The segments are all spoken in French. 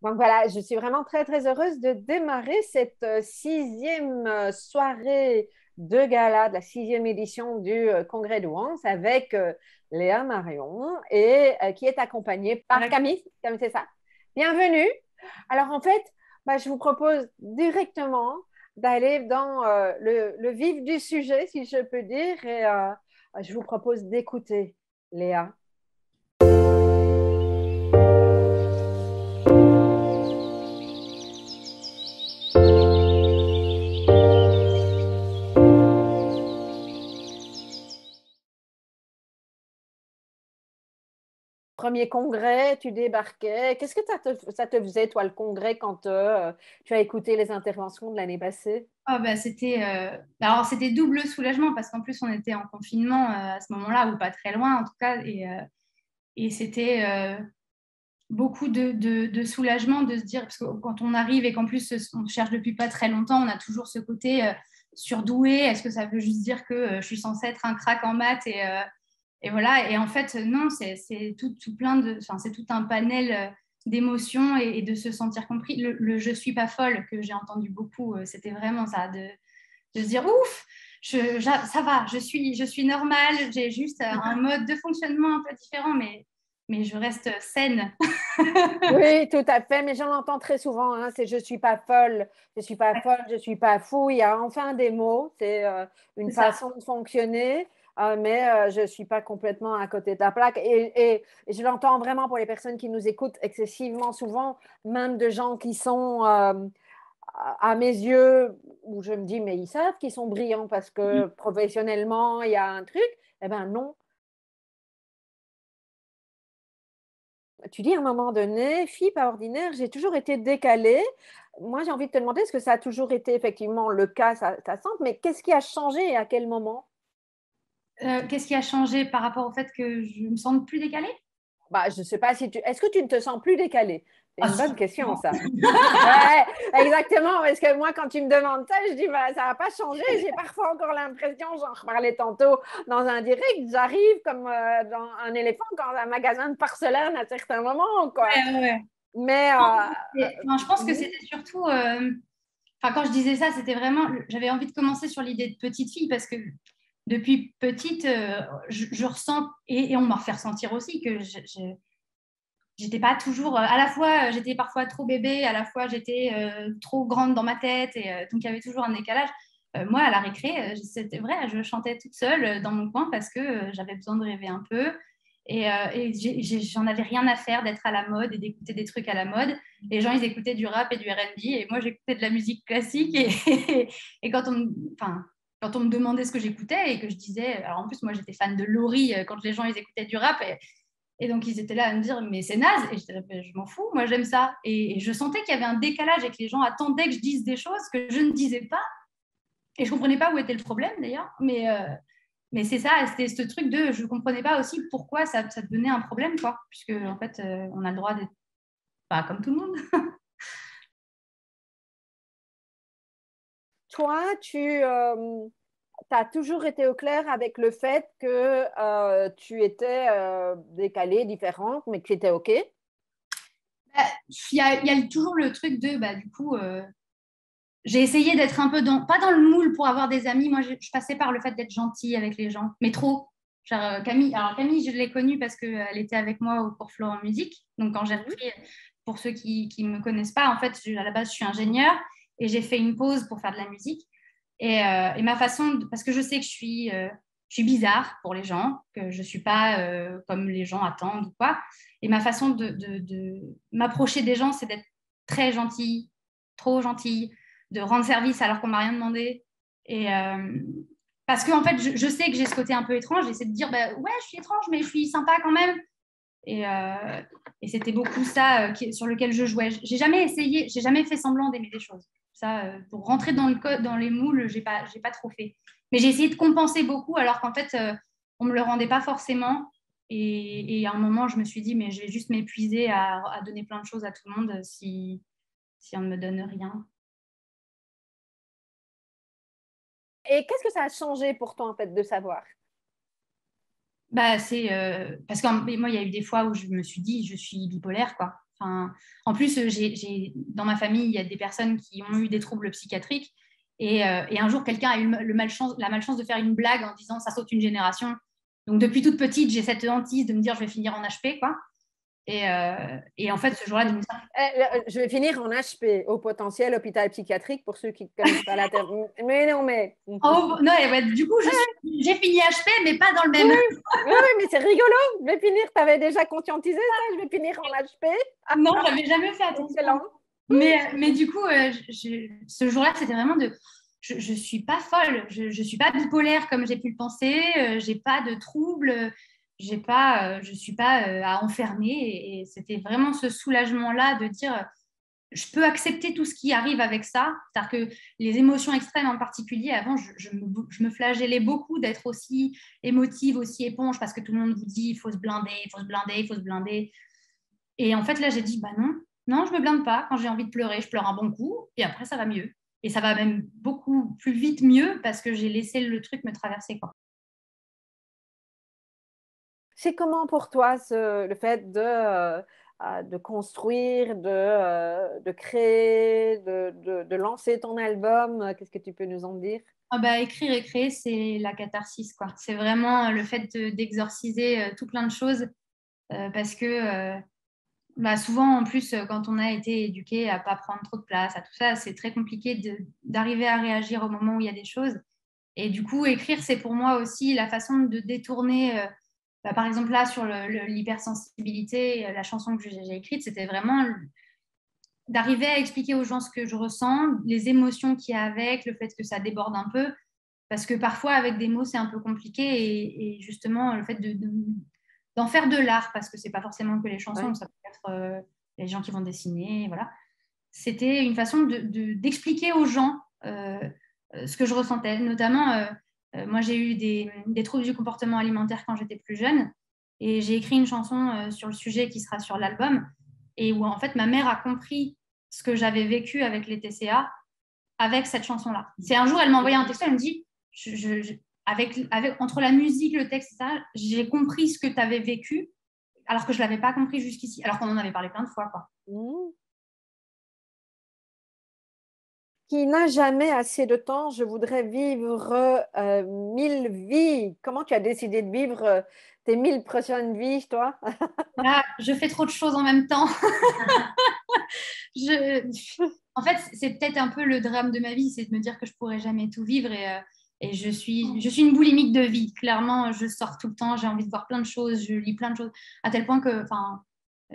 Donc voilà, je suis vraiment très, très heureuse de démarrer cette sixième soirée de gala de la sixième édition du Congrès de Wans avec Léa Marion et qui est accompagnée par Camille. Camille, c'est ça. Bienvenue. Alors en fait, je vous propose directement d'aller dans le vif du sujet, si je peux dire, et je vous propose d'écouter Léa. Premier congrès, tu débarquais. Qu'est-ce que ça te faisait, toi, le congrès, quand tu as écouté les interventions de l'année passée? Ah bah, alors c'était double soulagement parce qu'en plus on était en confinement à ce moment-là ou pas très loin en tout cas et c'était beaucoup de soulagement de se dire parce que quand on arrive et qu'en plus on cherche depuis pas très longtemps, on a toujours ce côté surdoué. Est-ce que ça veut juste dire que je suis censée être un crack en maths et voilà. Et en fait, non, c'est tout plein enfin, c'est tout un panel d'émotions et de se sentir compris. Le je suis pas folle que j'ai entendu beaucoup, c'était vraiment ça, de se dire ouf, ça va, je suis normale, j'ai juste un mode de fonctionnement un peu différent, mais je reste saine. Oui, tout à fait, mais j'en entends très souvent, hein, c'est je suis pas folle, je suis pas folle, je suis pas fou. Il y a enfin des mots, c'est une C'est ça. façon de fonctionner, mais je suis pas complètement à côté de la plaque. Et je l'entends vraiment pour les personnes qui nous écoutent excessivement souvent, même de gens qui sont à mes yeux, où je me dis, mais ils savent qu'ils sont brillants parce que professionnellement, il y a un truc. Eh bien non. Tu dis à un moment donné, fille pas ordinaire, j'ai toujours été décalée. Moi, j'ai envie de te demander, est-ce que ça a toujours été effectivement le cas, ça semble, mais qu'est-ce qui a changé et à quel moment? Qu'est-ce qui a changé par rapport au fait que je me sente plus décalée? Je ne sais pas si tu... Est-ce que tu ne te sens plus décalée? C'est Ah une si. bonne question, ça. Ouais, exactement, parce que moi, quand tu me demandes ça, je dis, ça n'a pas changé. J'ai parfois encore l'impression, j'en reparlais tantôt dans un direct, j'arrive comme dans un éléphant dans un magasin de porcelaine à certains moments, quoi. Ouais, ouais. Mais, Enfin, je pense que mhm, c'était surtout, enfin, quand je disais ça, c'était vraiment, j'avais envie de commencer sur l'idée de petite fille parce que depuis petite, je ressens, et on m'a fait ressentir aussi que j'étais pas toujours, à la fois, j'étais parfois trop bébé, à la fois j'étais trop grande dans ma tête, et donc il y avait toujours un décalage. Moi, à la récré, c'était vrai, je chantais toute seule dans mon coin parce que j'avais besoin de rêver un peu. Et j'en avais rien à faire d'être à la mode et d'écouter des trucs à la mode. Les gens, ils écoutaient du rap et du R&B et moi, j'écoutais de la musique classique. Et enfin, quand on me demandait ce que j'écoutais et que je disais, alors en plus, moi, j'étais fan de Laurie quand les gens, ils écoutaient du rap. Et donc, ils étaient là à me dire, mais c'est naze. Et j'étais là, je m'en fous, moi, j'aime ça. Et je sentais qu'il y avait un décalage et que les gens attendaient que je dise des choses que je ne disais pas. Et je ne comprenais pas où était le problème, d'ailleurs. Mais c'est ça, c'était ce truc de, je ne comprenais pas aussi pourquoi ça devenait un problème, quoi. Puisque, en fait, on a le droit d'être pas comme tout le monde. toi, tu as toujours été au clair avec le fait que tu étais décalée, différente, mais que c'était OK. Bah, il y a toujours le truc de, bah, du coup, j'ai essayé d'être un peu pas dans le moule pour avoir des amis. Moi, je passais par le fait d'être gentille avec les gens, mais trop. Genre, Camille, alors Camille, je l'ai connue parce qu'elle était avec moi au cours Florent Musique. Donc, quand j'ai Mhm. repris, pour ceux qui ne me connaissent pas, en fait, à la base, je suis ingénieure et j'ai fait une pause pour faire de la musique. Et ma parce que je sais que je suis bizarre pour les gens, que je ne suis pas comme les gens attendent ou quoi. Et ma façon de m'approcher des gens, c'est d'être très gentille, trop gentille, de rendre service alors qu'on m'a rien demandé. Et parce que en fait, je sais que j'ai ce côté un peu étrange. J'essaie de dire, bah, ouais, je suis étrange, mais je suis sympa quand même. Et, euh, et c'était beaucoup ça sur lequel je jouais. J'ai jamais essayé, j'ai jamais fait semblant d'aimer des choses. Ça, pour rentrer dans le code, dans les moules, j'ai pas trop fait. Mais j'ai essayé de compenser beaucoup, alors qu'en fait, on me le rendait pas forcément. Et à un moment, je me suis dit, mais je vais juste m'épuiser à donner plein de choses à tout le monde si on ne me donne rien. Et qu'est-ce que ça a changé pour toi, en fait, de savoir? Bah, c'est parce que moi, il y a eu des fois où je me suis dit, je suis bipolaire, quoi. Enfin, en plus, dans ma famille, il y a des personnes qui ont eu des troubles psychiatriques. Et un jour, quelqu'un a eu la malchance de faire une blague en disant ça saute une génération. Donc, depuis toute petite, j'ai cette hantise de me dire je vais finir en HP, quoi. Et en fait, ce jour-là, je vais finir en HP, au potentiel hôpital psychiatrique, pour ceux qui ne connaissent pas la terme. Mais non, mais... Oh, non, ouais, du coup, j'ai fini HP, mais pas dans le même... Oui, mais c'est rigolo. Je vais finir, tu avais déjà conscientisé ça, je vais finir en HP. Non, je n'avais jamais fait attention. Excellent. Mais du coup, ce jour-là, c'était vraiment de... Je ne suis pas folle, je ne suis pas bipolaire comme j'ai pu le penser, je n'ai pas de troubles, je ne suis pas à enfermer. Et c'était vraiment ce soulagement-là de dire, je peux accepter tout ce qui arrive avec ça. C'est-à-dire que les émotions extrêmes en particulier, avant, je me flagellais beaucoup d'être aussi émotive, aussi éponge, parce que tout le monde vous dit, il faut se blinder, il faut se blinder, il faut se blinder. Et en fait, là, j'ai dit, bah non, je ne me blinde pas. Quand j'ai envie de pleurer, je pleure un bon coup, et après, ça va mieux. Et ça va même beaucoup plus vite mieux parce que j'ai laissé le truc me traverser, quoi. C'est comment pour toi le fait de construire, de créer, de lancer ton album? Qu'est-ce que tu peux nous en dire? Ah bah, écrire et créer, c'est la catharsis, quoi. C'est vraiment le fait d'exorciser tout plein de choses parce que bah, souvent, en plus, quand on a été éduqué à ne pas prendre trop de place, à tout ça, c'est très compliqué d'arriver à réagir au moment où il y a des choses. Et du coup, écrire, c'est pour moi aussi la façon de détourner. Bah, par exemple, là, sur l'hypersensibilité, la chanson que j'ai écrite, c'était vraiment d'arriver à expliquer aux gens ce que je ressens, les émotions qu'il y a avec, le fait que ça déborde un peu. Parce que parfois, avec des mots, c'est un peu compliqué. Et justement, le fait d'en faire de l'art, parce que c'est pas forcément que les chansons, ça peut être les gens qui vont dessiner, voilà. C'était une façon d'expliquer aux gens ce que je ressentais. Notamment, moi, j'ai eu des troubles du comportement alimentaire quand j'étais plus jeune, et j'ai écrit une chanson sur le sujet qui sera sur l'album, et où en fait ma mère a compris ce que j'avais vécu avec les TCA avec cette chanson-là. C'est un jour, elle m'a envoyé un texte, elle me dit, entre la musique, le texte, etc., j'ai compris ce que tu avais vécu, alors que je ne l'avais pas compris jusqu'ici, alors qu'on en avait parlé plein de fois, quoi. Qui n'a jamais assez de temps, je voudrais vivre 1000 vies. Comment tu as décidé de vivre tes 1000 prochaines vies, toi? Là, je fais trop de choses en même temps. En fait, c'est peut-être un peu le drame de ma vie, c'est de me dire que je ne pourrais jamais tout vivre. Et je suis une boulimique de vie. Clairement, je sors tout le temps, j'ai envie de voir plein de choses, je lis plein de choses, à tel point que,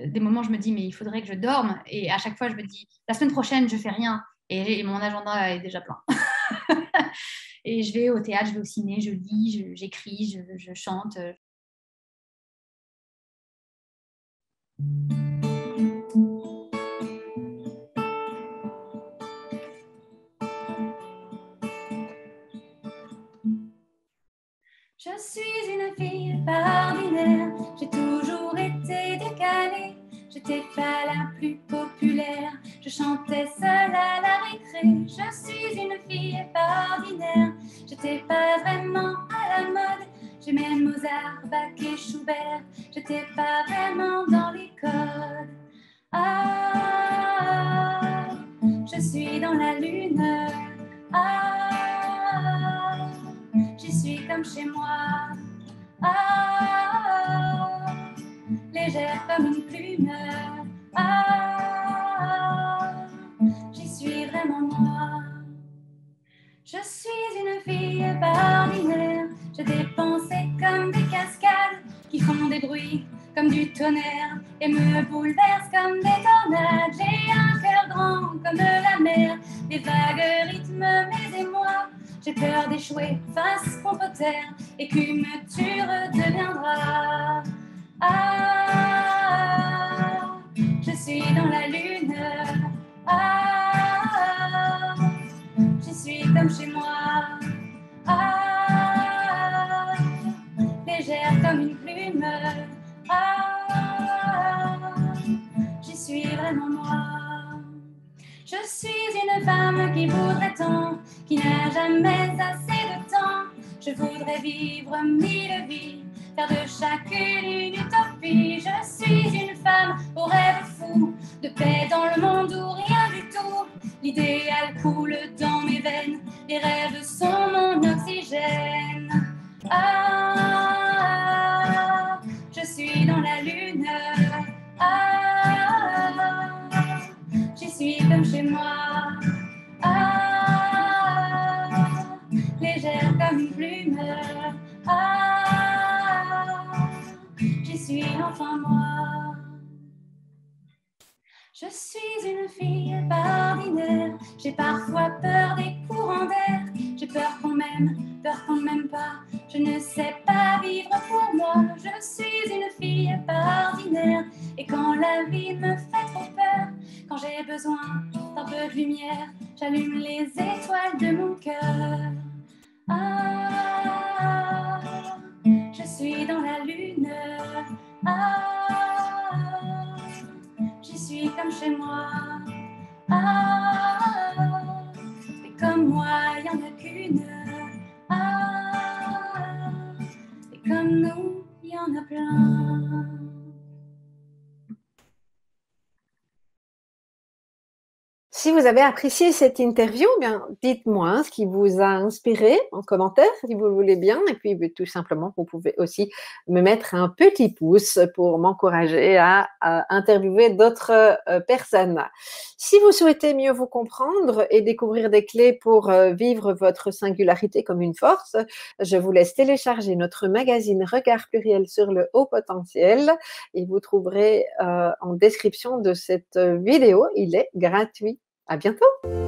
des moments, je me dis, mais il faudrait que je dorme. Et à chaque fois, je me dis, la semaine prochaine, je ne fais rien. Et mon agenda est déjà plein. Et je vais au théâtre, je vais au ciné, je lis, j'écris, je chante. Je suis une fille pas ordinaire, j'ai toujours été décalée. J'étais pas la plus populaire, je chantais seule à la récré. Je suis une fille pas ordinaire, j'étais pas vraiment à la mode. J'aimais Mozart, Bach et Schubert, j'étais pas vraiment dans les codes. Ah, je suis dans la lune. Ah, j'y suis comme chez moi. Ah, légère comme une plume. Ah, j'y suis vraiment moi. Je suis une fille pas ordinaire. Je dépense comme des cascades qui font des bruits comme du tonnerre et me bouleversent comme des tornades. J'ai un cœur grand comme la mer, des vagues rythment mes émois. J'ai peur d'échouer face contre terre et qu'une tueur deviendra. Ah, je suis dans la lune. Ah, j'y suis comme chez moi. Ah, légère comme une plume. Ah, j'y suis vraiment moi. Je suis une femme qui voudrait tant, qui n'a jamais assez de temps. Je voudrais vivre 1000 vies, faire de chacune une utopie. Je suis une femme aux rêves fous, de paix dans le monde ou rien du tout. L'idéal coule dans mes veines, les rêves sont mon oxygène. Ah, je suis dans la lune. Ah, j'y suis comme chez moi. Ah, légère comme une plume. Ah, j'y suis enfin moi. Je suis une fille pas ordinaire, j'ai parfois peur des courants d'air. J'ai peur qu'on m'aime pas. Je ne sais pas vivre pour moi. Je suis une fille pas ordinaire. Et quand la vie me fait trop peur, quand j'ai besoin d'un peu de lumière, j'allume les étoiles de mon cœur. Ah, je suis dans la lune. Ah, j'y suis comme chez moi. Ah, et comme moi, il n'y en a qu'une. Ah, et comme nous, il y en a plein. Si vous avez apprécié cette interview, bien, dites-moi ce qui vous a inspiré en commentaire, si vous le voulez bien. Et puis, tout simplement, vous pouvez aussi me mettre un petit pouce pour m'encourager à interviewer d'autres personnes. Si vous souhaitez mieux vous comprendre et découvrir des clés pour vivre votre singularité comme une force, je vous laisse télécharger notre magazine Regard pluriel sur le haut potentiel et vous trouverez en description de cette vidéo. Il est gratuit. À bientôt!